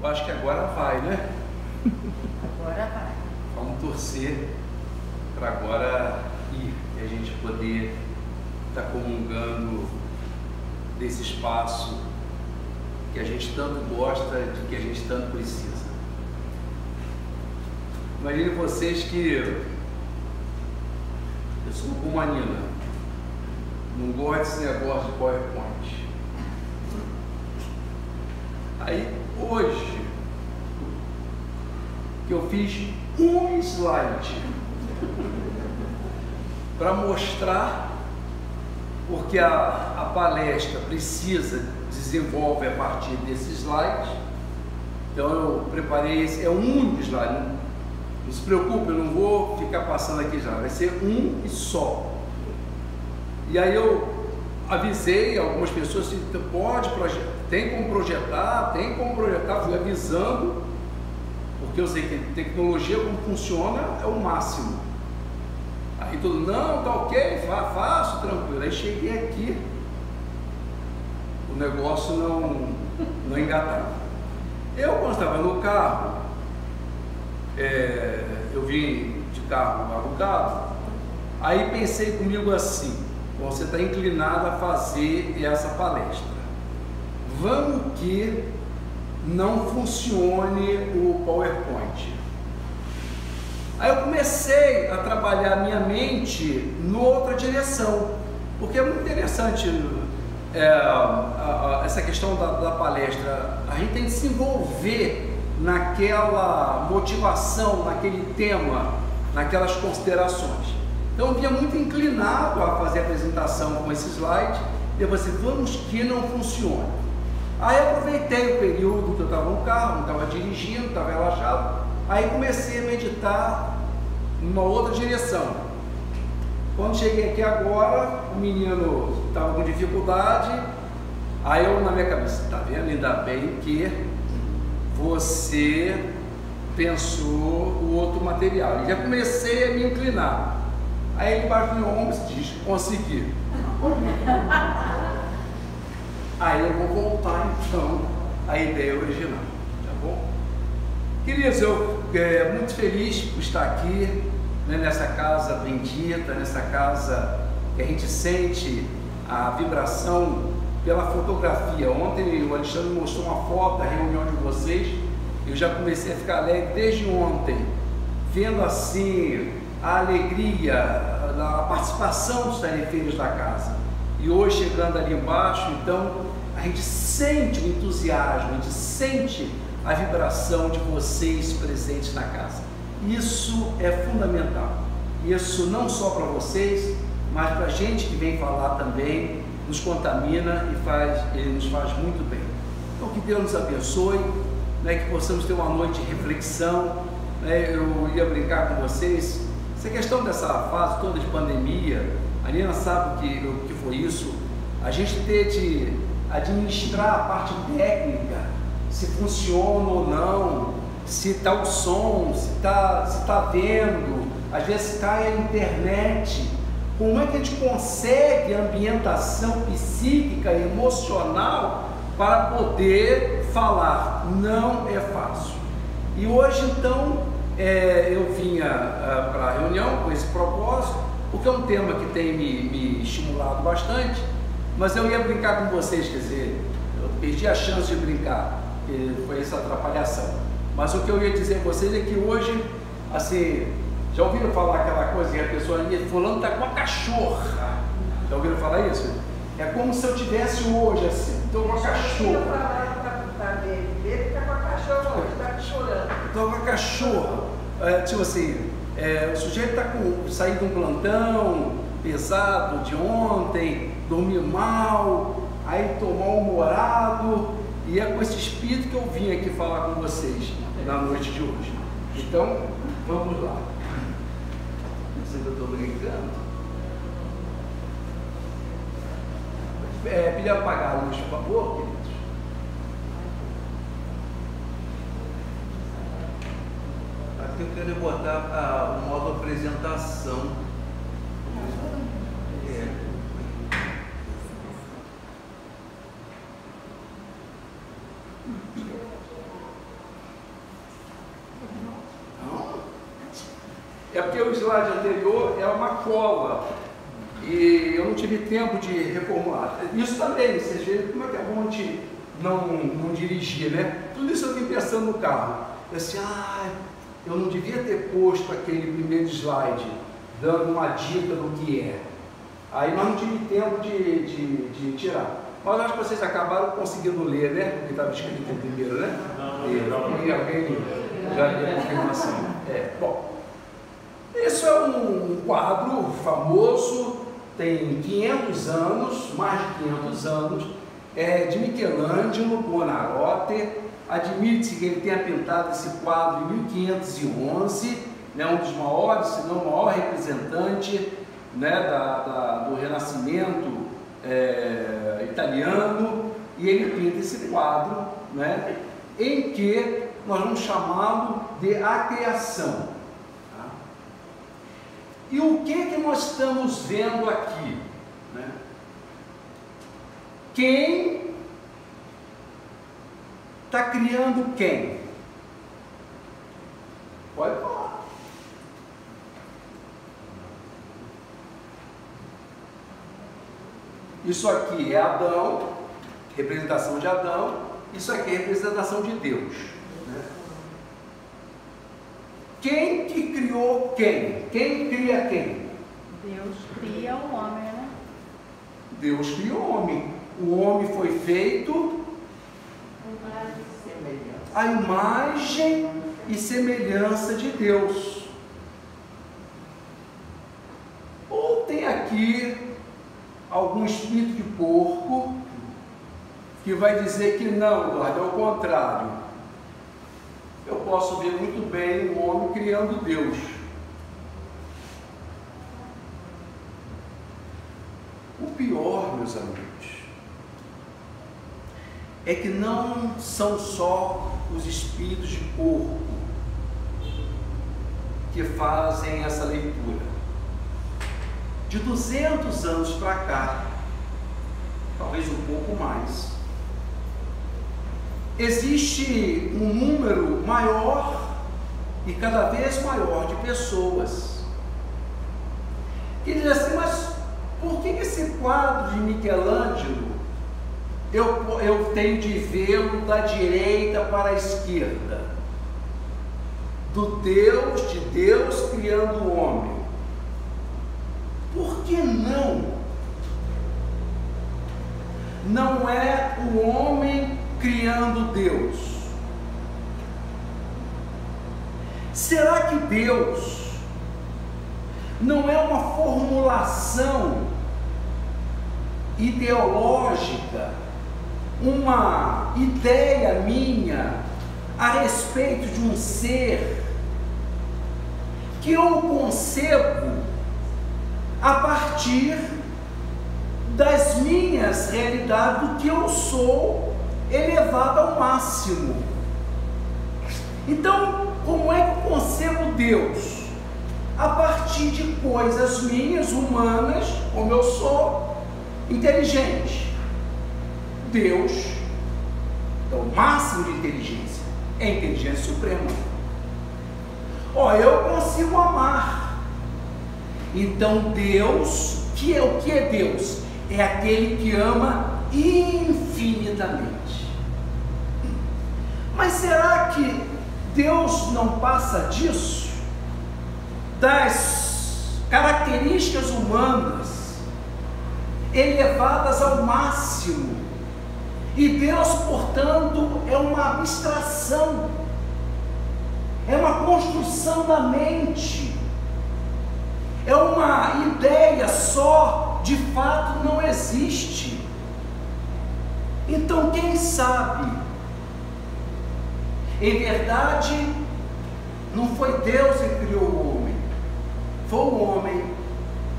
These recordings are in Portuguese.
Eu acho que agora vai, né? Agora vai. Vamos torcer para agora ir e a gente poder estar comungando desse espaço que a gente tanto gosta, de que a gente tanto precisa. Imagine vocês que eu sou como a Nina, não gosto desse negócio de PowerPoint. Aí hoje que eu fiz um slide para mostrar porque a palestra desenvolve a partir desse slide. Então eu preparei esse, é um único slide, não se preocupe, eu não vou ficar passando aqui já, vai ser um e só. E aí eu avisei algumas pessoas que tem como projetar, fui avisando, porque eu sei que tecnologia, como funciona, é o máximo. Aí todo mundo, não, tá ok, faço, tranquilo. Aí cheguei aqui, o negócio não engatava. Eu, quando estava no carro, eu vim de carro alugado, aí pensei comigo assim, você está inclinado a fazer essa palestra, vamos que não funcione o PowerPoint. Aí eu comecei a trabalhar minha mente em outra direção, porque é muito interessante essa questão da palestra. A gente tem que se envolver naquela motivação, naquele tema, naquelas considerações. Então eu vinha muito inclinado a fazer a apresentação com esse slide, e eu falei, vamos que não funcione. Aí eu aproveitei o período que eu estava no carro, não estava dirigindo, estava relaxado, aí comecei a meditar numa outra direção. Quando cheguei aqui agora, o menino estava com dificuldade, aí eu na minha cabeça, tá vendo? Ainda bem que você pensou o outro material. E já comecei a me inclinar. Aí ele bate no meu ombro e diz, consegui. Aí eu vou voltar então à ideia original, tá bom? Queridos, eu muito feliz por estar aqui, né, nessa casa bendita, nessa casa que a gente sente a vibração pela fotografia. Ontem o Alexandre mostrou uma foto da reunião de vocês, eu já comecei a ficar alegre desde ontem, vendo assim a alegria, a participação dos tarefeiros da casa. E hoje chegando ali embaixo, então a gente sente o entusiasmo, a gente sente a vibração de vocês presentes na casa. Isso é fundamental. Isso não só para vocês, mas para a gente que vem falar também, nos contamina e ele nos faz muito bem. Então que Deus nos abençoe, né, que possamos ter uma noite de reflexão, né. Eu ia brincar com vocês, essa questão dessa fase toda de pandemia, a Nina sabe o que foi isso, a gente ter de administrar a parte técnica, se funciona ou não, se está o som, se está vendo, às vezes cai a internet. Como é que a gente consegue ambientação psíquica e emocional para poder falar? Não é fácil. E hoje então eu vinha para a reunião com esse propósito, porque é um tema que tem me estimulado bastante, mas eu ia brincar com vocês, quer dizer, eu perdi a chance de brincar, foi essa atrapalhação. Mas o que eu ia dizer a vocês é que hoje, assim, já ouviram falar aquela coisa que a pessoa ali, fulano está com a cachorra? Já ouviram falar isso? É como se eu tivesse hoje assim, estou com a cachorra. Ele está com a cachorra hoje, está chorando. Estou com a cachorra. Tipo assim, o sujeito está saindo de um plantão pesado de ontem, dormiu mal, aí estou mal-humorado, e é com esse espírito que eu vim aqui falar com vocês na noite de hoje. Então, vamos lá. Não sei se eu estou brincando. Pedir apagar a luz, por favor, queridos. Aqui eu quero botar o modo apresentação. É porque o slide anterior é uma cola e eu não tive tempo de reformular. Isso também, vocês veem como é que é bom a gente não dirigir, né? Tudo isso eu vim pensando no carro. Eu assim, eu não devia ter posto aquele primeiro slide, dando uma dica do que é. Aí nós não tivemos tempo de tirar. Mas acho que vocês acabaram conseguindo ler, né? O que estava escrito em primeiro, né? E alguém já deu confirmação. Bom, isso é um quadro famoso, tem 500 anos, mais de 500 anos, é de Michelangelo Buonarroti. Admite-se que ele tenha pintado esse quadro em 1511, né, um dos maiores, se não o maior representante, né, do Renascimento italiano, e ele pinta esse quadro, né, em que nós vamos chamá-lo de A Criação. Tá? E o que nós estamos vendo aqui? Né? Quem está criando quem? Pode falar. Isso aqui é Adão, representação de Adão. Isso aqui é representação de Deus. Né? Quem que criou quem? Quem cria quem? Deus cria o homem, né? Deus criou o homem. O homem foi feito à imagem e semelhança de Deus. Ou tem aqui algum espírito de porco que vai dizer que não, Eduardo, é o contrário. Eu posso ver muito bem o homem criando Deus. O pior, meus amigos, é que não são só os espíritos de porco que fazem essa leitura. De 200 anos para cá, talvez um pouco mais, existe um número maior e cada vez maior de pessoas que dizem assim, mas por que esse quadro de Michelangelo eu tenho de vê-lo da direita para a esquerda? De Deus criando o homem. Por que não? Não é o homem criando Deus. Será que Deus não é uma formulação ideológica, uma ideia minha a respeito de um ser que eu concebo a partir das minhas realidades, do que eu sou elevado ao máximo? Então, como é que eu concebo Deus? A partir de coisas minhas, humanas, como eu sou inteligente. Deus é o máximo de inteligência, é a inteligência suprema. Eu consigo amar. Então Deus, o que é Deus? É aquele que ama infinitamente. Mas será que Deus não passa disso? Das características humanas elevadas ao máximo. E Deus, portanto, é uma abstração, é uma construção da mente, é uma ideia só, de fato não existe. Então, quem sabe, em verdade, não foi Deus que criou o homem, foi o homem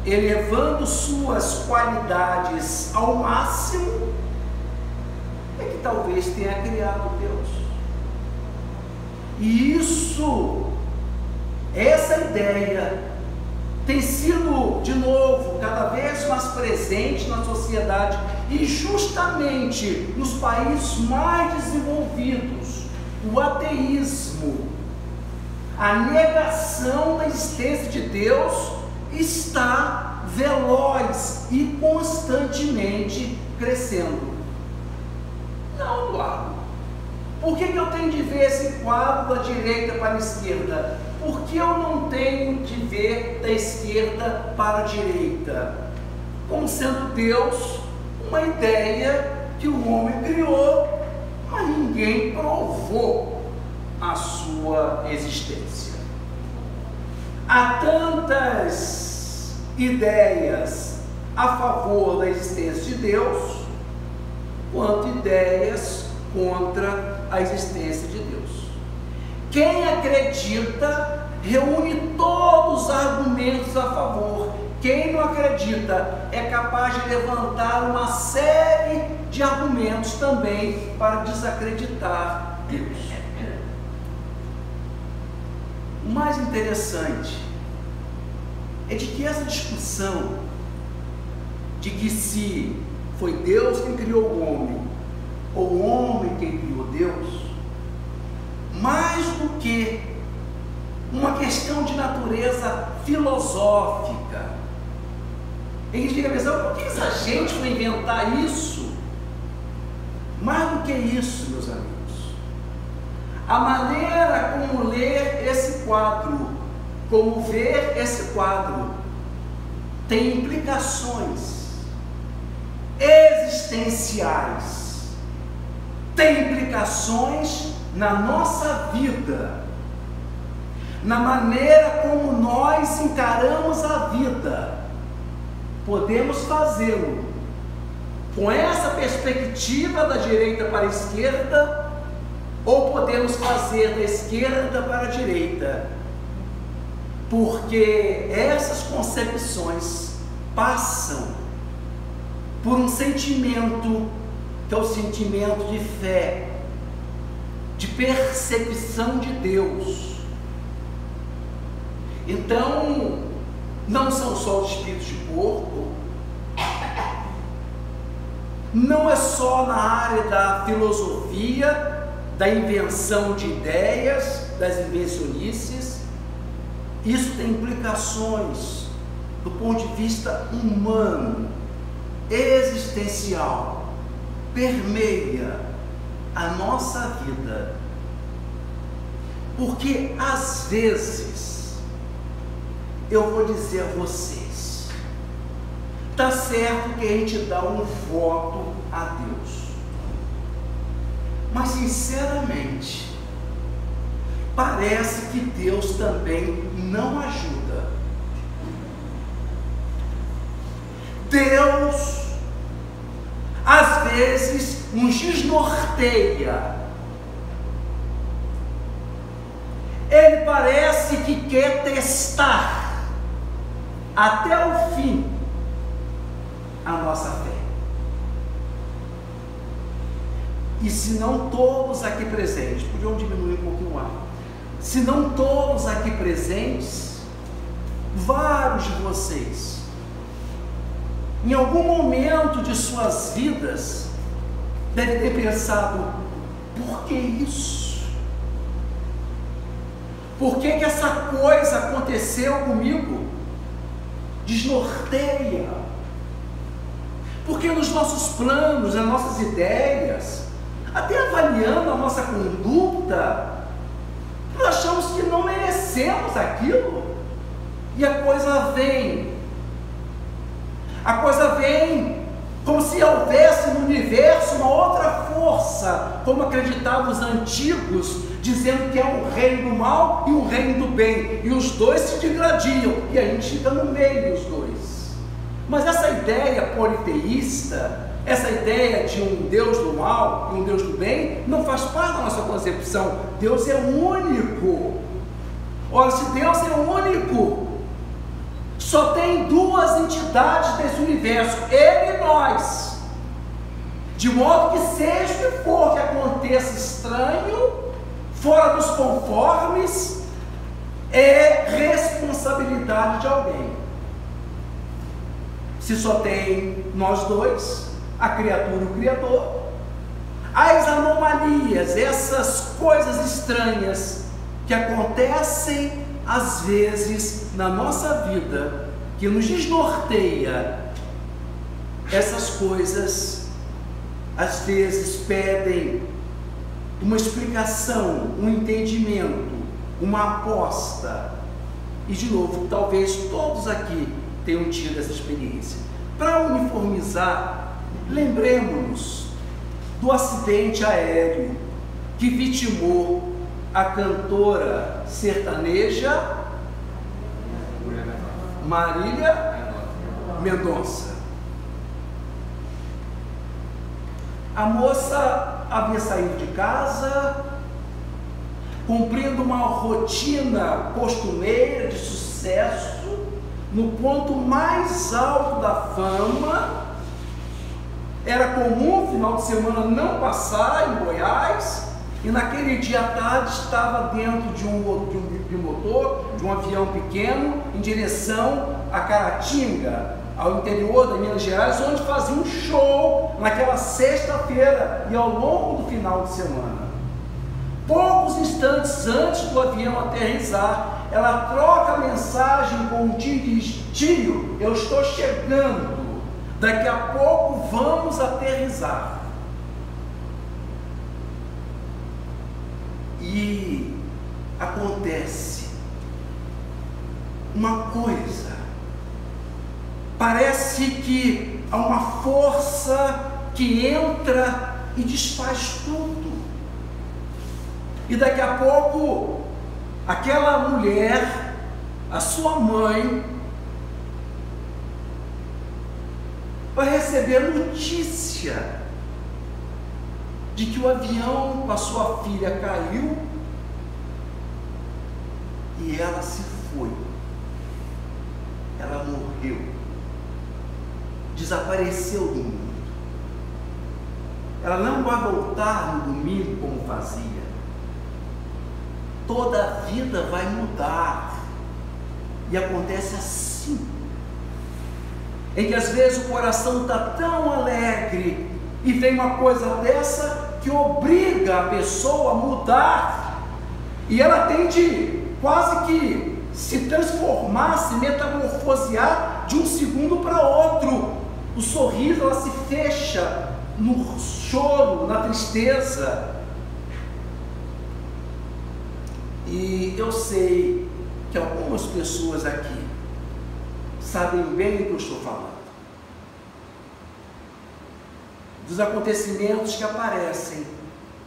elevando suas qualidades ao máximo, é que talvez tenha criado Deus. E essa ideia tem sido, de novo, cada vez mais presente na sociedade, e justamente nos países mais desenvolvidos, o ateísmo, a negação da existência de Deus está veloz e constantemente crescendo. Não, Eduardo. Por que eu tenho de ver esse quadro da direita para a esquerda? Por que eu não tenho de ver da esquerda para a direita? Como sendo Deus uma ideia que o homem criou, mas ninguém provou a sua existência. Há tantas ideias a favor da existência de Deus, quanto ideias contra a existência de Deus. Quem acredita reúne todos os argumentos a favor. Quem não acredita é capaz de levantar uma série de argumentos também para desacreditar Deus. O mais interessante é de que essa discussão de que se foi Deus quem criou o homem ou o homem quem criou Deus, mais do que uma questão de natureza filosófica, ele fica pensando, por que essa gente foi inventar isso? Mais do que isso, meus amigos, a maneira como ler esse quadro, como ver esse quadro, tem implicações existenciais, tem implicações na nossa vida, na maneira como nós encaramos a vida. Podemos fazê-lo com essa perspectiva da direita para a esquerda, ou podemos fazer da esquerda para a direita, porque essas concepções passam por um sentimento que é o sentimento de fé, de percepção de Deus. Então, não são só os espíritos de corpo, não é só na área da filosofia, da invenção de ideias, das invencionices. Isso tem implicações do ponto de vista humano, existencial, permeia a nossa vida, porque às vezes, eu vou dizer a vocês, está certo que a gente dá um voto a Deus, mas sinceramente, parece que Deus também não ajuda. Deus, às vezes, nos desnorteia. Ele parece que quer testar até o fim a nossa fé. E se não todos aqui presentes, podiam diminuir um pouquinho o ar, se não todos aqui presentes, vários de vocês, em algum momento de suas vidas, devem ter pensado, por que isso? Por que essa coisa aconteceu comigo? Desnorteia. Porque nos nossos planos, nas nossas ideias, até avaliando a nossa conduta, nós achamos que não merecemos aquilo, e a coisa vem como se houvesse no universo uma outra força, como acreditavam os antigos, dizendo que é um reino do mal e um reino do bem, e os dois se degradiam, e a gente fica no meio dos dois. Mas essa ideia politeísta, essa ideia de um Deus do mal e um Deus do bem, não faz parte da nossa concepção. Deus é único. Ora, se Deus é único, só tem duas entidades desse universo, Ele e nós, de modo que seja o que for que aconteça estranho, fora dos conformes, é responsabilidade de alguém. Se só tem nós dois, a criatura e o Criador, as anomalias, essas coisas estranhas que acontecem às vezes na nossa vida, que nos desnorteia, essas coisas às vezes pedem uma explicação, um entendimento, uma aposta. E de novo, talvez todos aqui tenham tido essa experiência. Para uniformizar, lembremos-nos do acidente aéreo que vitimou a cantora sertaneja Marília Mendonça. A moça havia saído de casa, cumprindo uma rotina costumeira de sucesso, no ponto mais alto da fama. Era comum final de semana não passar em Goiás, e naquele dia à tarde estava dentro de um motor, de um avião pequeno, em direção a Caratinga, ao interior de Minas Gerais, onde fazia um show naquela sexta-feira e ao longo do final de semana. Poucos instantes antes do avião aterrissar, ela troca a mensagem com o tio: eu estou chegando, daqui a pouco vamos aterrissar. E acontece uma coisa, parece que há uma força que entra e desfaz tudo. E daqui a pouco, aquela mulher, a sua mãe, vai receber notícia de que o avião com a sua filha caiu e ela se foi. Ela morreu, desapareceu do mundo. Ela não vai voltar no domingo como fazia. Toda a vida vai mudar. E acontece assim, em que às vezes o coração está tão alegre e vem uma coisa dessa que obriga a pessoa a mudar, e ela tem de quase que se transformar, se metamorfosear de um segundo para outro. O sorriso, ela se fecha no choro, na tristeza. E eu sei que algumas pessoas aqui sabem bem do que eu estou falando, dos acontecimentos que aparecem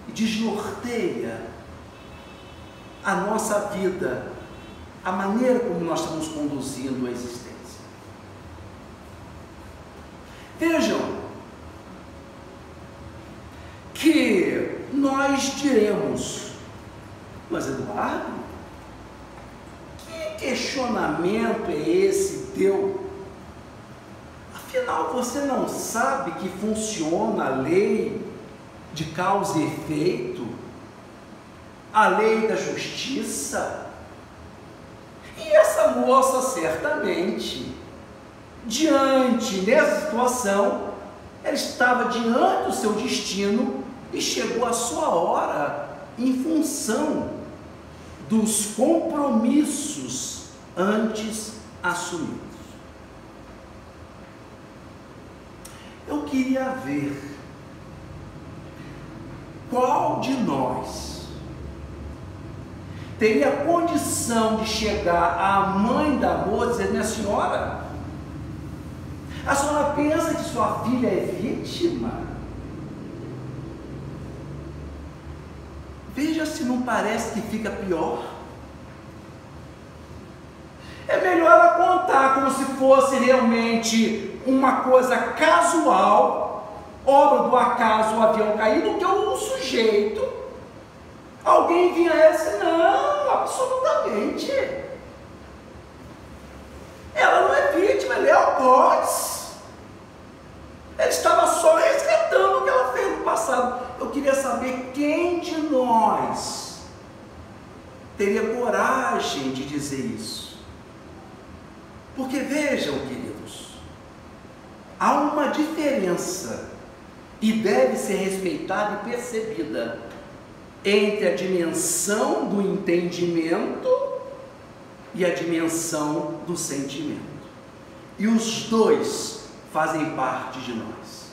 e desnorteia a nossa vida, a maneira como nós estamos conduzindo a existência. Vejam que nós diremos: mas Eduardo, que questionamento é esse teu? Afinal, você não sabe que funciona a lei de causa e efeito? A lei da justiça? E essa moça, certamente, diante dessa situação, ela estava diante do seu destino e chegou a sua hora em função dos compromissos antes assumidos. Eu queria ver qual de nós teria condição de chegar à mãe da moça e dizer: minha senhora, a senhora pensa que sua filha é vítima? Veja se não parece que fica pior. É melhor ela contar como se fosse realmente uma coisa casual, obra do acaso, o avião cair, do que um sujeito, alguém vinha e disse: não, absolutamente, ela não é vítima, ela é algoz, ela estava só resgatando o que ela fez no passado. Eu queria saber quem de nós teria coragem de dizer isso. Porque vejam, queridos, há uma diferença, e deve ser respeitada e percebida, entre a dimensão do entendimento e a dimensão do sentimento. E os dois fazem parte de nós.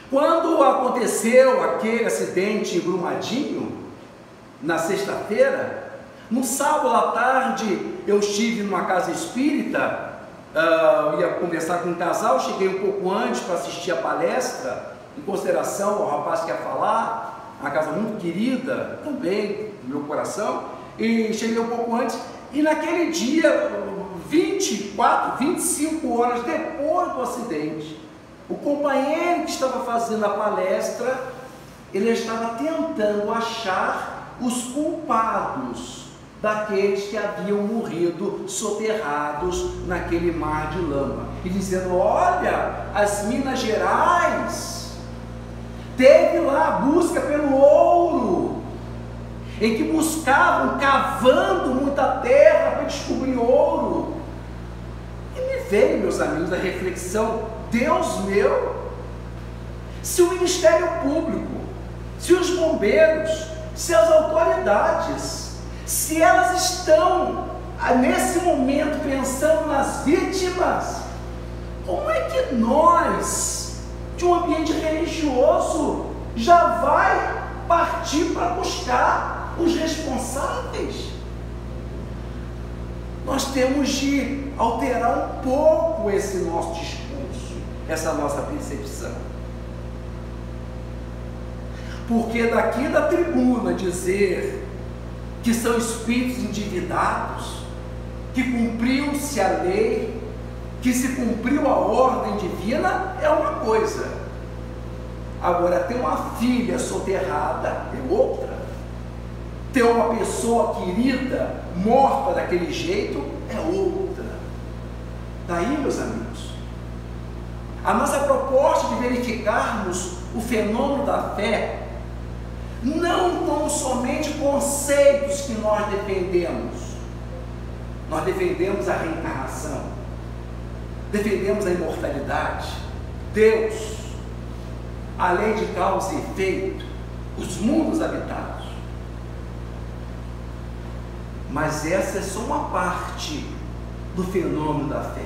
Quando aconteceu aquele acidente em Brumadinho, na sexta-feira, no sábado à tarde eu estive numa casa espírita, ia conversar com um casal, cheguei um pouco antes para assistir a palestra, em consideração ao rapaz que ia falar, uma casa muito querida também, do meu coração, e cheguei um pouco antes, e naquele dia, 24, 25 horas depois do acidente, o companheiro que estava fazendo a palestra, ele estava tentando achar os culpados daqueles que haviam morrido soterrados naquele mar de lama, e dizendo: olha, as Minas Gerais teve lá a busca pelo ouro, em que buscavam, cavando muita terra para descobrir ouro. E me veio, meus amigos, a reflexão: Deus meu, se o Ministério Público, se os bombeiros, se as autoridades, se elas estão nesse momento pensando nas vítimas, como é que nós, de um ambiente religioso, já vai partir para buscar os responsáveis? Nós temos de alterar um pouco esse nosso discurso, essa nossa percepção. Porque daqui da tribuna dizer que são espíritos endividados, que cumpriu-se a lei, que se cumpriu a ordem divina, é uma coisa. Agora, ter uma filha soterrada é outra. Ter uma pessoa querida morta daquele jeito é outra. Daí, meus amigos, a nossa proposta de verificarmos o fenômeno da fé não como somente conceitos que nós defendemos. Nós defendemos a reencarnação, defendemos a imortalidade, Deus, a lei de causa e efeito, os mundos habitados. Mas essa é só uma parte do fenômeno da fé.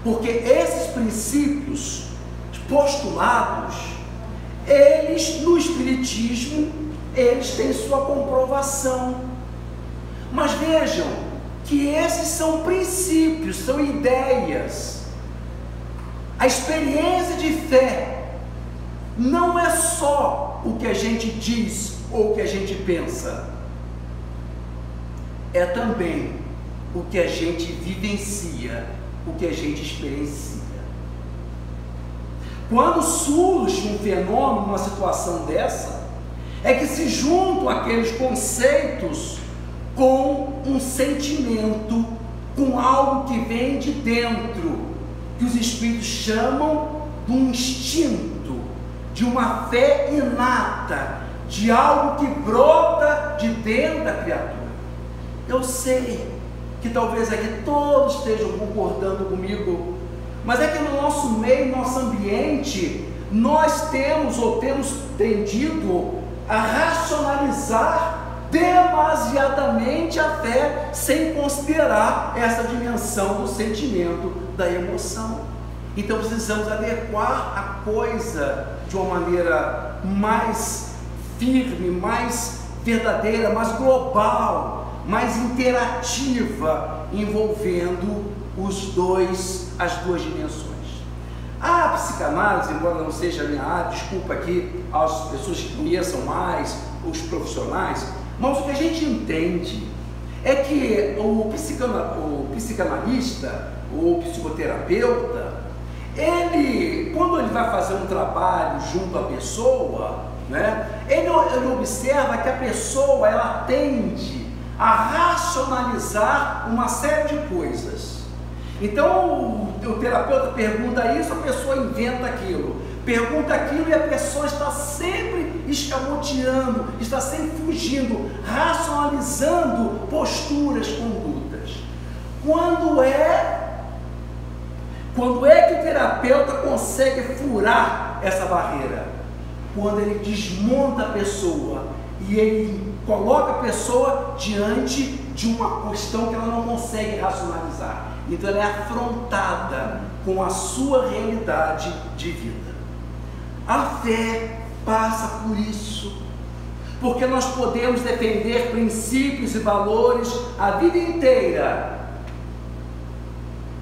Porque esses princípios postulados, eles no Espiritismo, eles têm sua comprovação. Mas vejam que esses são princípios, são ideias. A experiência de fé não é só o que a gente diz ou o que a gente pensa, é também o que a gente vivencia, o que a gente experiencia. Quando surge um fenômeno, uma situação dessa, é que se juntam aqueles conceitos com um sentimento, com algo que vem de dentro, que os espíritos chamam de um instinto, de uma fé inata, de algo que brota de dentro da criatura. Eu sei que talvez aqui todos estejam concordando comigo, mas é que no nosso meio, no nosso ambiente, nós temos tendido a racionalizar demasiadamente a fé, sem considerar essa dimensão do sentimento, da emoção. Então precisamos adequar a coisa de uma maneira mais firme, mais verdadeira, mais global, mais interativa, envolvendo as duas dimensões. A psicanálise, embora não seja a minha área, desculpa aqui as pessoas que conheçam mais, os profissionais, mas o que a gente entende é que o psicanalista, o psicoterapeuta, quando ele vai fazer um trabalho junto à pessoa, né, ele observa que a pessoa, ela tende a racionalizar uma série de coisas. Então o terapeuta pergunta isso, a pessoa inventa aquilo, pergunta aquilo e a pessoa está sempre escamoteando, está sempre fugindo, racionalizando posturas, condutas. Quando é que o terapeuta consegue furar essa barreira? quando ele desmonta a pessoa e ele coloca a pessoa diante de uma questão que ela não consegue racionalizar. Então ela é afrontada com a sua realidade de vida. A fé passa por isso, porque nós podemos defender princípios e valores a vida inteira,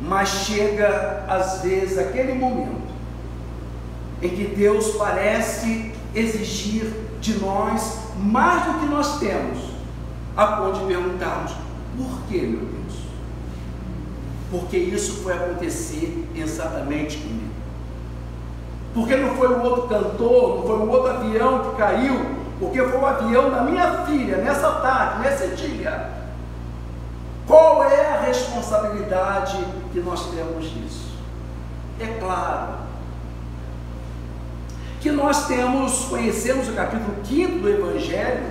mas chega às vezes aquele momento em que Deus parece exigir de nós mais do que nós temos, a ponto de perguntarmos: por que, meu Deus? Porque isso foi acontecer exatamente comigo. Porque não foi o outro cantor, não foi o outro avião que caiu, porque foi o avião da minha filha, nessa tarde, nesse dia. Qual é a responsabilidade que nós temos nisso? É claro que nós conhecemos o capítulo 5 do Evangelho,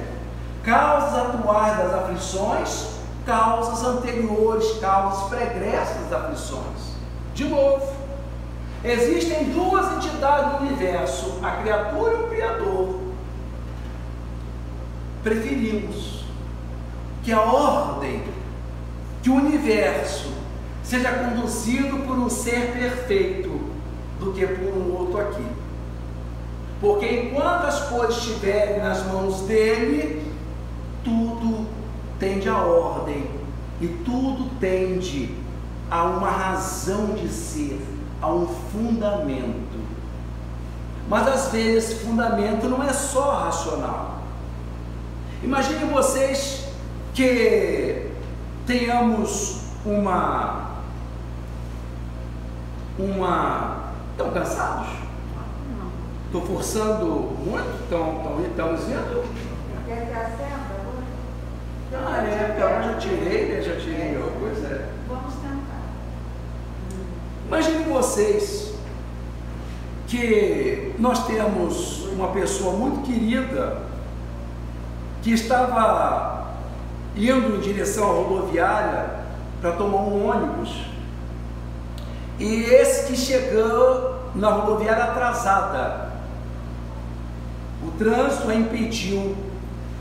causas atuais das aflições, causas anteriores, causas pregressas das aflições. De novo, existem duas entidades no universo, a criatura e o Criador. Preferimos que a ordem, que o universo seja conduzido por um ser perfeito do que por um outro aqui. Porque enquanto as coisas estiverem nas mãos dele, tudo tende à ordem e tudo tende a uma razão de ser, a um fundamento. Mas às vezes esse fundamento não é só racional. Imagine vocês que tenhamos estão cansados? Estou forçando muito? Estamos indo? Quer que acenda? Eu já tirei a coisa. Vamos tentar. Imagine vocês que nós temos uma pessoa muito querida que estava indo em direção à rodoviária para tomar um ônibus, e esse que chegou na rodoviária atrasada, o trânsito a impediu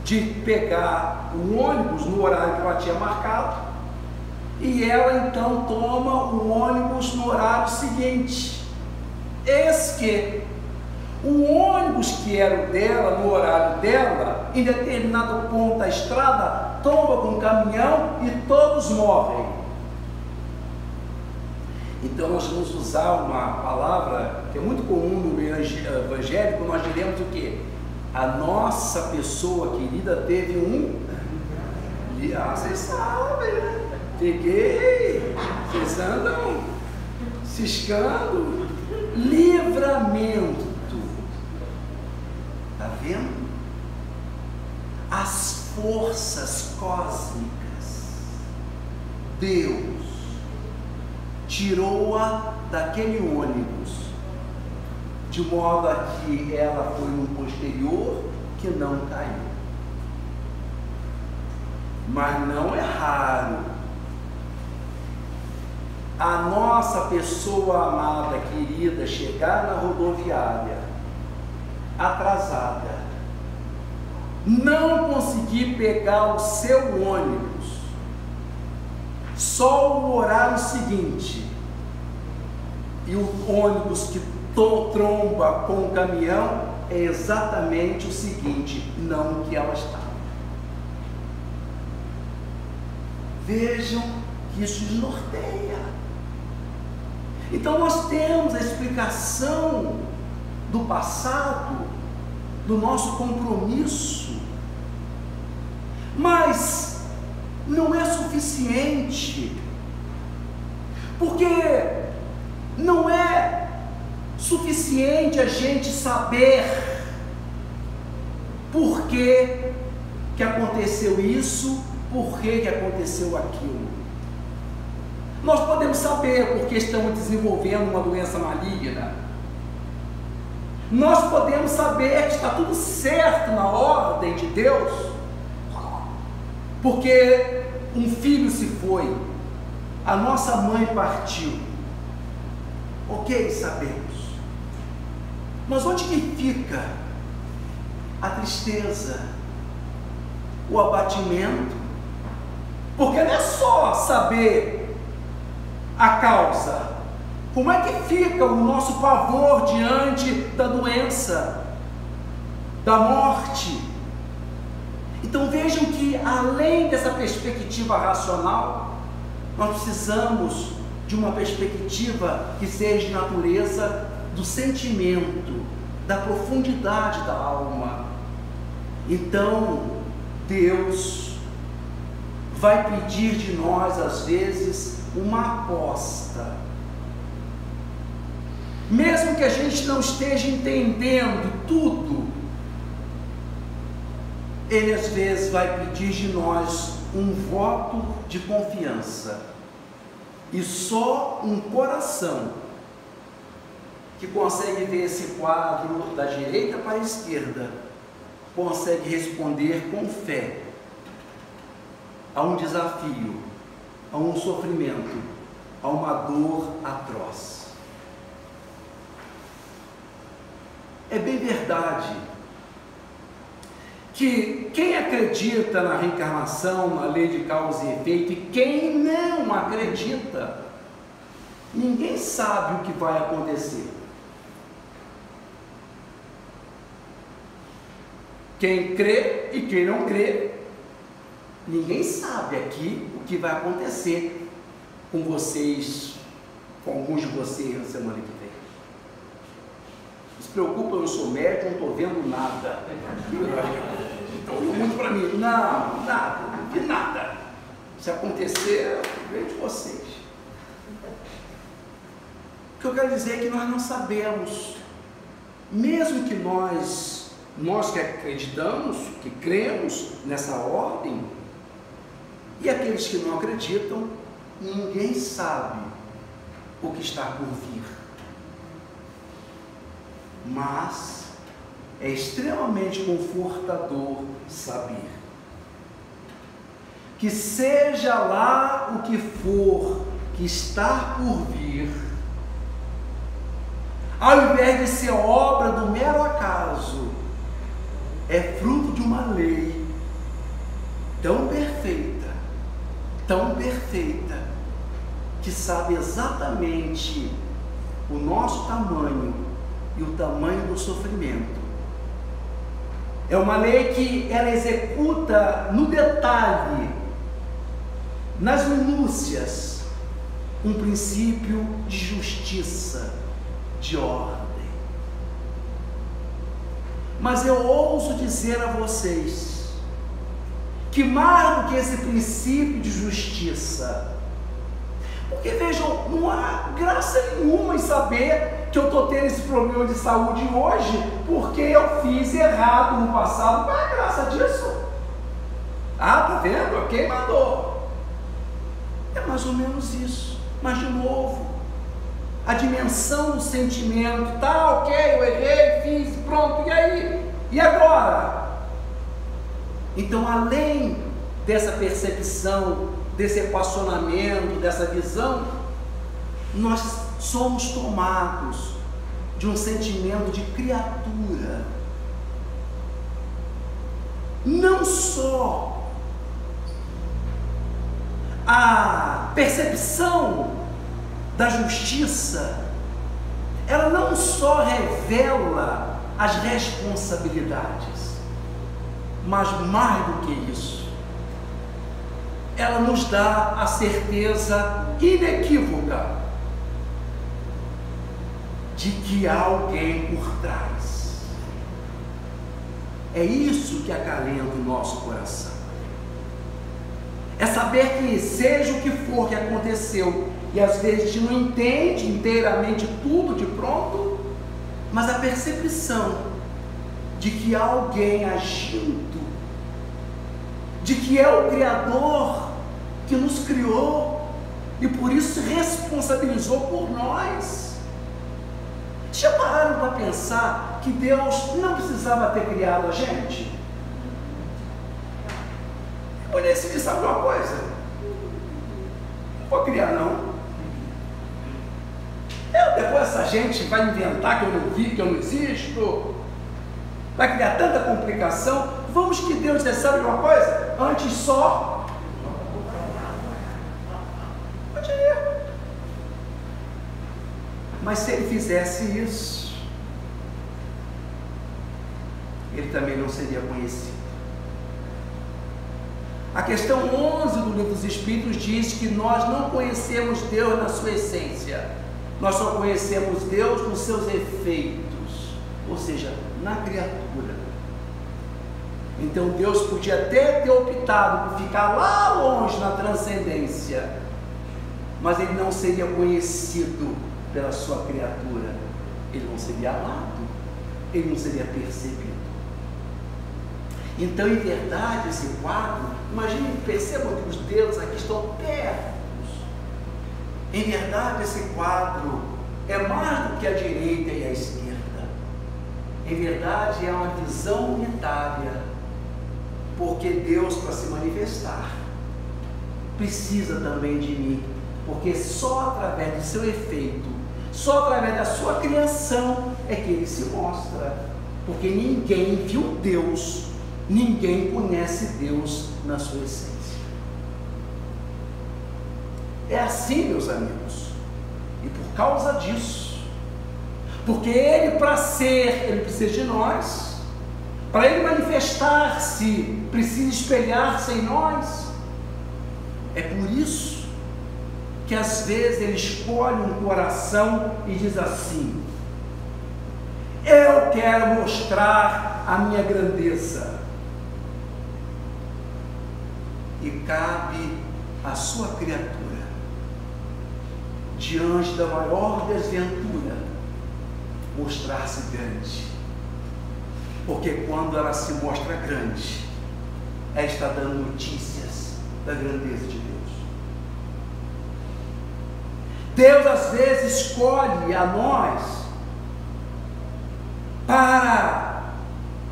de pegar o ônibus no horário que ela tinha marcado, e ela então toma o ônibus no horário seguinte. Eis que o ônibus que era o dela, no horário dela, em determinado ponto da estrada, tomba com um caminhão e todos morrem. Então nós vamos usar uma palavra que é muito comum no meio evangélico, nós diremos o quê? A nossa pessoa querida teve vocês sabem, né? Peguei, vocês andam ciscando. Livramento. Está vendo? As forças cósmicas, Deus tirou-a daquele ônibus, de modo a que ela foi no posterior que não caiu. Mas não é raro a nossa pessoa amada, querida, chegar na rodoviária atrasada, não conseguir pegar o seu ônibus, só o horário seguinte, e o ônibus que tromba com o caminhão é exatamente o seguinte, não o que ela estava. Vejam que isso desnorteia. Então nós temos a explicação do passado, do nosso compromisso, mas não é suficiente, porque não é suficiente a gente saber por que aconteceu isso, por que aconteceu aquilo. Nós podemos saber porque estamos desenvolvendo uma doença maligna. Nós podemos saber que está tudo certo na ordem de Deus, porque um filho se foi, a nossa mãe partiu. Ok, sabemos. Mas onde que fica a tristeza, o abatimento, porque não é só saber a causa, como é que fica o nosso pavor diante da doença, da morte. Então vejam que além dessa perspectiva racional, nós precisamos de uma perspectiva que seja de natureza do sentimento, da profundidade da alma. Então Deus vai pedir de nós às vezes uma aposta, mesmo que a gente não esteja entendendo tudo. Ele às vezes vai pedir de nós um voto de confiança, e só um coração que consegue ver esse quadro da direita para a esquerda consegue responder com fé a um desafio, a um sofrimento, a uma dor atroz. É bem verdade que quem acredita na reencarnação, na lei de causa e efeito, e quem não acredita, ninguém sabe o que vai acontecer. Quem crê e quem não crê, ninguém sabe aqui o que vai acontecer com vocês, com alguns de vocês na semana que vem. Não se preocupa, eu não sou médico, não estou vendo nada. Então, muito para mim, não, nada, não vi nada. Se acontecer, vem de vocês. O que eu quero dizer é que nós não sabemos, mesmo que nós que acreditamos, que cremos nessa ordem, e aqueles que não acreditam, ninguém sabe o que está por vir. Mas é extremamente confortador saber que seja lá o que for que está por vir, ao invés de ser obra do mero acaso, é fruto de uma lei tão perfeita, que sabe exatamente o nosso tamanho e o tamanho do sofrimento. É uma lei que ela executa no detalhe, nas minúcias, um princípio de justiça, de ordem. Mas eu ouso dizer a vocês que mais do que esse princípio de justiça, porque vejam, não há graça nenhuma em saber que eu estou tendo esse problema de saúde hoje porque eu fiz errado no passado. Qual é a graça disso? Ah, tá vendo? Quem mandou? É mais ou menos isso. Mas de novo, a dimensão do sentimento, tá, ok, eu errei, fiz, pronto, e aí? E agora? Então, além dessa percepção, desse equacionamento, dessa visão, nós somos tomados de um sentimento de criatura. Não só a percepção da justiça, ela não só revela as responsabilidades, mas mais do que isso, ela nos dá a certeza inequívoca de que há alguém por trás. É isso que acalenta o nosso coração. É saber que seja o que for que aconteceu, e às vezes a gente não entende inteiramente tudo de pronto, mas a percepção de que há alguém agindo, de que é o Criador que nos criou e por isso se responsabilizou por nós. Já pararam para pensar que Deus não precisava ter criado a gente? Eu decidi, sabe uma coisa? Não vou criar não. Depois essa gente vai inventar que eu não vi, que eu não existo. Vai criar tanta complicação. Vamos que Deus sabe de uma coisa? Antes só. Pode ir. Mas se ele fizesse isso, ele também não seria conhecido. A questão 11 do Livro dos Espíritos diz que nós não conhecemos Deus na sua essência, nós só conhecemos Deus nos seus efeitos, ou seja, na criatura. Então Deus podia até ter optado por ficar lá longe na transcendência, mas ele não seria conhecido pela sua criatura, ele não seria amado, ele não seria percebido. Então, em verdade, esse quadro, imagine, percebam que os deuses aqui estão perto. Em verdade, esse quadro é mais do que a direita e a esquerda. Em verdade, é uma visão unitária, porque Deus, para se manifestar, precisa também de mim, porque só através do seu efeito, só através da sua criação é que ele se mostra, porque ninguém viu Deus, ninguém conhece Deus na sua essência. É assim, meus amigos, e por causa disso, porque ele, para ser, ele precisa de nós, para ele manifestar-se, precisa espelhar-se em nós. É por isso que às vezes ele escolhe um coração e diz assim: eu quero mostrar a minha grandeza. E cabe à sua criatura, diante da maior desventura, mostrar-se grande. Porque quando ela se mostra grande, ela está dando notícias da grandeza de Deus. Deus às vezes escolhe a nós para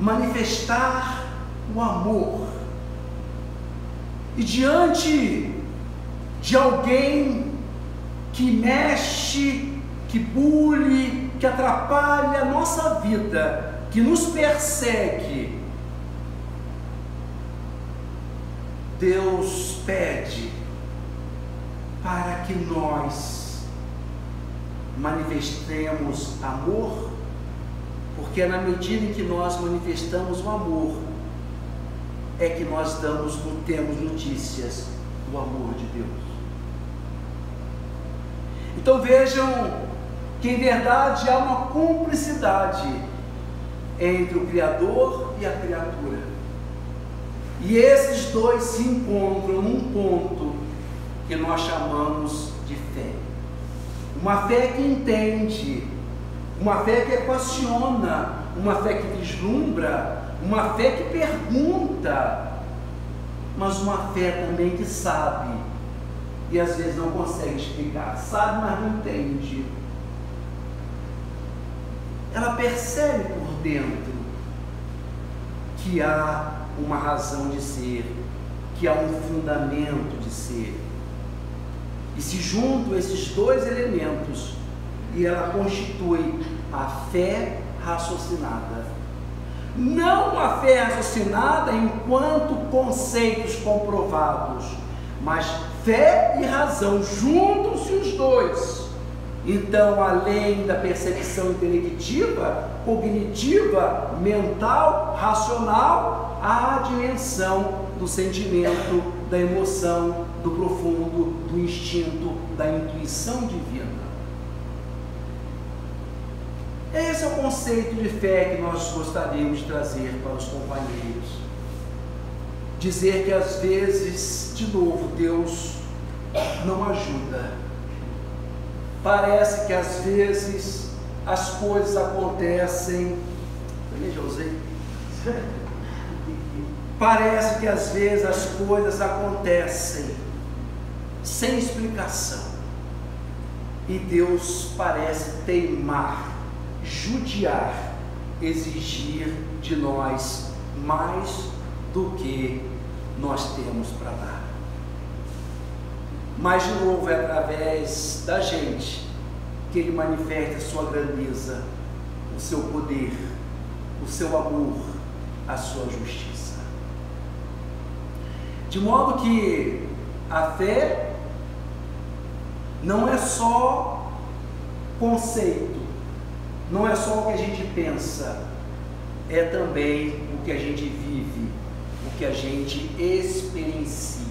manifestar o amor. E diante de alguém que mexe, que bule, que atrapalha a nossa vida, que nos persegue, Deus pede para que nós manifestemos amor, porque é na medida em que nós manifestamos o amor, é que nós temos notícias do amor de Deus. Então vejam que em verdade há uma cumplicidade entre o Criador e a criatura, e esses dois se encontram num ponto que nós chamamos de fé. Uma fé que entende, uma fé que equaciona, uma fé que vislumbra, uma fé que pergunta, mas uma fé também que sabe, e às vezes não consegue explicar, sabe, mas não entende. Ela percebe por dentro que há uma razão de ser, que há um fundamento de ser, e se juntam esses dois elementos, e ela constitui a fé raciocinada. Não a fé raciocinada enquanto conceitos comprovados, mas fé e razão, juntam-se os dois. Então, além da percepção intelectiva, cognitiva, mental, racional, há a dimensão do sentimento, da emoção, do profundo, do instinto, da intuição divina. Esse é o conceito de fé que nós gostaríamos de trazer para os companheiros. Dizer que às vezes, de novo, Deus não ajuda. Parece que às vezes as coisas acontecem. Eu já usei. Parece que às vezes as coisas acontecem sem explicação. E Deus parece teimar, judiar, exigir de nós mais do que nós temos para dar. Mas de novo é através da gente que Ele manifesta a sua grandeza, o seu poder, o seu amor, a sua justiça. De modo que a fé não é só conceito, não é só o que a gente pensa, é também o que a gente vive, o que a gente experiencia.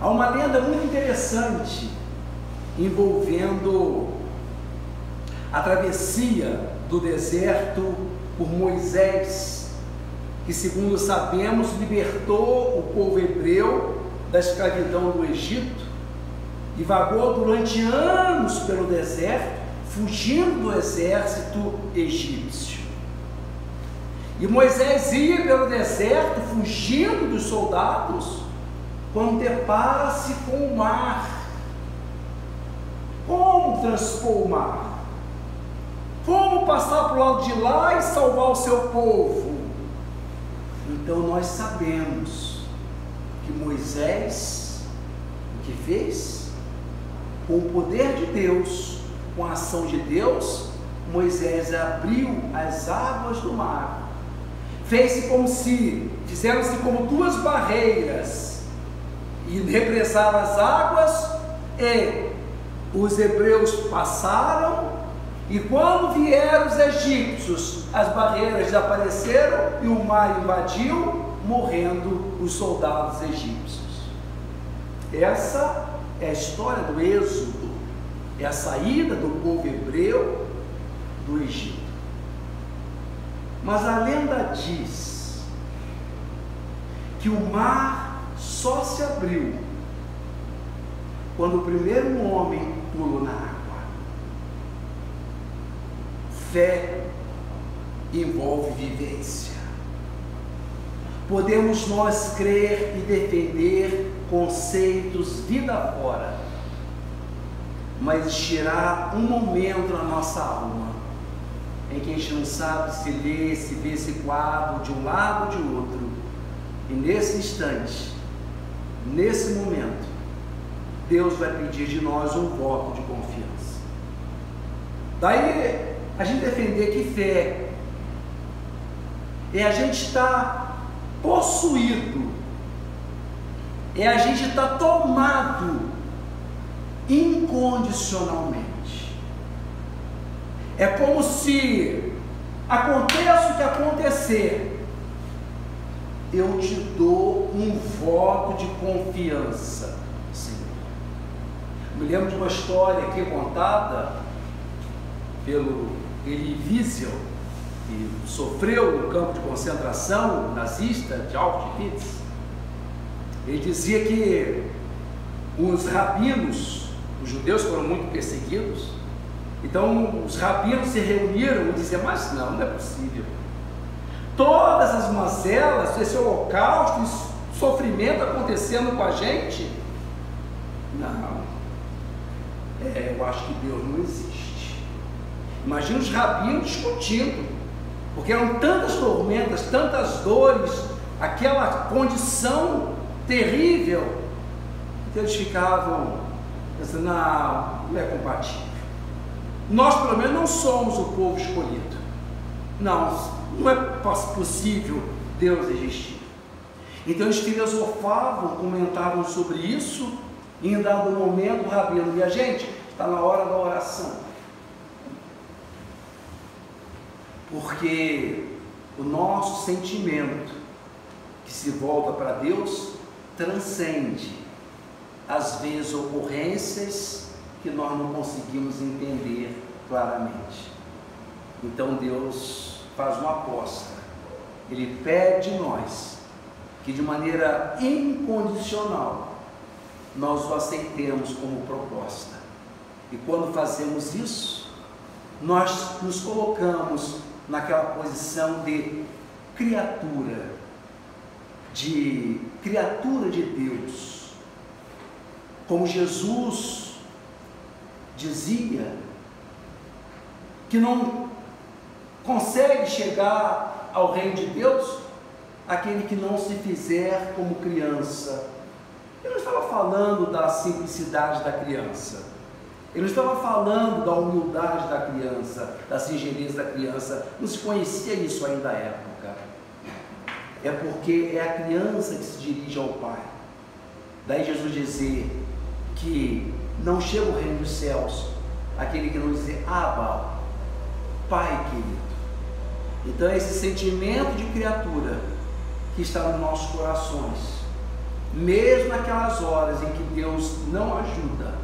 Há uma lenda muito interessante envolvendo a travessia do deserto por Moisés, que, segundo sabemos, libertou o povo hebreu da escravidão do Egito e vagou durante anos pelo deserto, fugindo do exército egípcio. E Moisés ia pelo deserto, fugindo dos soldados, quando depara-se com o mar. Como transpor o mar? Como passar para o lado de lá e salvar o seu povo? Então nós sabemos que Moisés, o que fez? Com o poder de Deus, com a ação de Deus, Moisés abriu as águas do mar. Fizeram-se como duas barreiras e represaram as águas, e os hebreus passaram, e quando vieram os egípcios, as barreiras desapareceram e o mar invadiu, morrendo os soldados egípcios. Essa é a história do êxodo, é a saída do povo hebreu do Egito. Mas a lenda diz que o mar só se abriu quando o primeiro homem pulou na água. Fé envolve vivência. Podemos nós crer e defender conceitos vida fora, mas existirá um momento na nossa alma em que a gente não sabe se ler, se ver esse quadro de um lado ou de outro, e nesse instante, nesse momento, Deus vai pedir de nós um voto de confiança. Daí a gente defender que fé é a gente estar possuído, é a gente estar tomado incondicionalmente. É como se aconteça o que acontecer, eu te dou um voto de confiança, Senhor. Me lembro de uma história aqui contada pelo Elie Wiesel, que sofreu no campo de concentração nazista de Auschwitz. Ele dizia que os rabinos, os judeus foram muito perseguidos, então os rabinos se reuniram e diziam: mas não é possível. Todas as mazelas, esse holocausto, esse sofrimento acontecendo com a gente? Não. Eu acho que Deus não existe. Imagina os rabinos discutindo, porque eram tantas tormentas, tantas dores, aquela condição terrível, que eles ficavam pensando: não é compatível. Nós, pelo menos, não somos o povo escolhido. Não é possível Deus existir. Então eles filosofavam, comentavam sobre isso, e em dado momento o rabino: minha gente, está na hora da oração. Porque o nosso sentimento que se volta para Deus transcende, às vezes, ocorrências que nós não conseguimos entender claramente. Então Deus faz uma aposta, Ele pede de nós que de maneira incondicional nós o aceitemos como proposta, e quando fazemos isso, nós nos colocamos naquela posição de criatura de Deus, como Jesus dizia que não consegue chegar ao reino de Deus aquele que não se fizer como criança. Ele não estava falando da simplicidade da criança, Ele não estava falando da humildade da criança, da singeleza da criança, não se conhecia isso ainda à época. É porque é a criança que se dirige ao Pai. Daí Jesus dizer que não chega o reino dos céus aquele que não dizer Abba, Pai querido. Então é esse sentimento de criatura que está nos nossos corações, mesmo naquelas horas em que Deus não ajuda,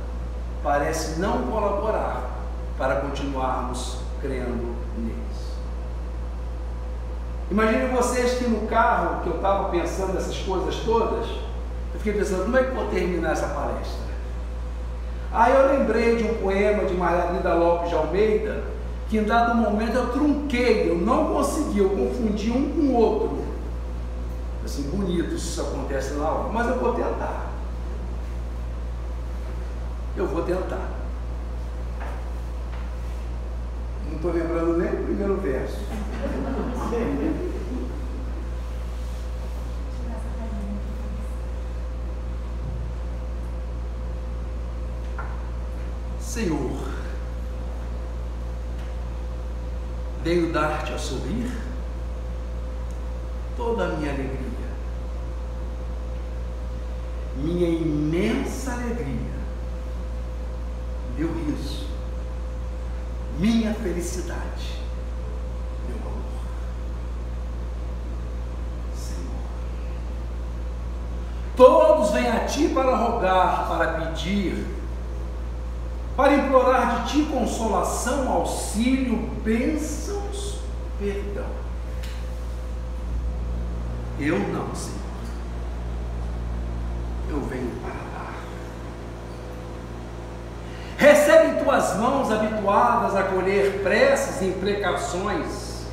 parece não colaborar para continuarmos crendo neles. Imaginem vocês que no carro que eu estava pensando essas coisas todas, eu fiquei pensando, como é que eu vou terminar essa palestra? Aí eu lembrei de um poema de Margarida Lopes de Almeida, que em dado momento eu trunquei, eu não consegui, eu confundi um com o outro. Assim, bonito se isso acontece na hora, mas eu vou tentar. Eu vou tentar. Não estou lembrando nem o primeiro verso. Senhor, venho dar-te a sorrir toda a minha alegria, minha imensa alegria, meu riso, minha felicidade, meu amor. Senhor, todos vêm a ti para rogar, para pedir, para implorar de ti consolação, auxílio, bênçãos, perdão. Eu não, Senhor. Eu venho para dar. Recebe em tuas mãos habituadas a colher preces e imprecações,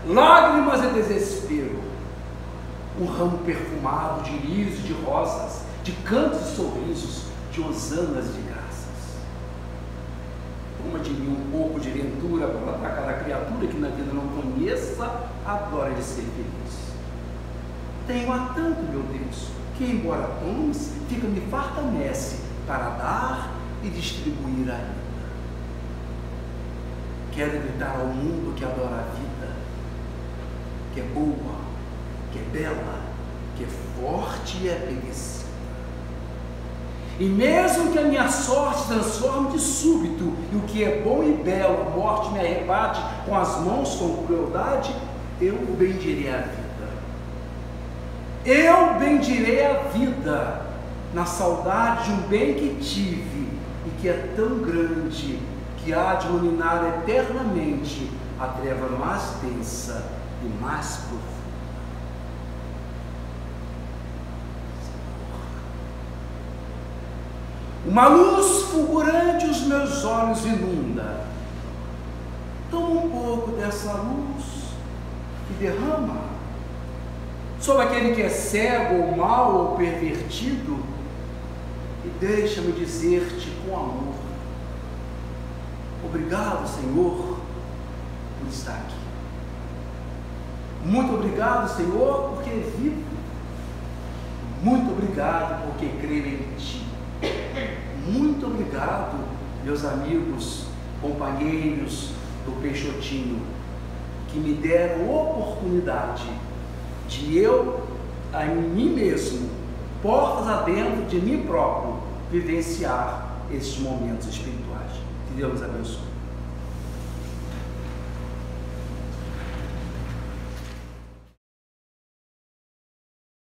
lágrimas e desespero, um ramo perfumado de lírios e de rosas, de cantos e sorrisos, de hosanas e de graças. Toma de mim um pouco de ventura para cada criatura que na vida não conheça a glória de ser feliz. Tenho há tanto, meu Deus, que embora tomes, fica-me farta messe para dar e distribuir a vida. Quero gritar ao mundo que adora a vida, que é boa, que é bela, que é forte e é bem-vinda. E mesmo que a minha sorte se transforme de súbito, e o que é bom e belo, a morte me arrebate com as mãos com crueldade, eu bendirei a vida. Eu bendirei a vida, na saudade de um bem que tive, e que é tão grande, que há de iluminar eternamente a treva mais densa e mais profunda. Uma luz fulgurante os meus olhos inunda. Toma um pouco dessa luz e derrama sobre aquele que é cego ou mau ou pervertido, e deixa-me dizer-te com amor: obrigado, Senhor, por estar aqui. Muito obrigado, Senhor, porque vivo. Muito obrigado porque creio em ti. Muito obrigado, meus amigos, companheiros do Peixotinho, que me deram oportunidade de eu, a mim mesmo, portas adentro de mim próprio, vivenciar esses momentos espirituais. Que Deus nos abençoe.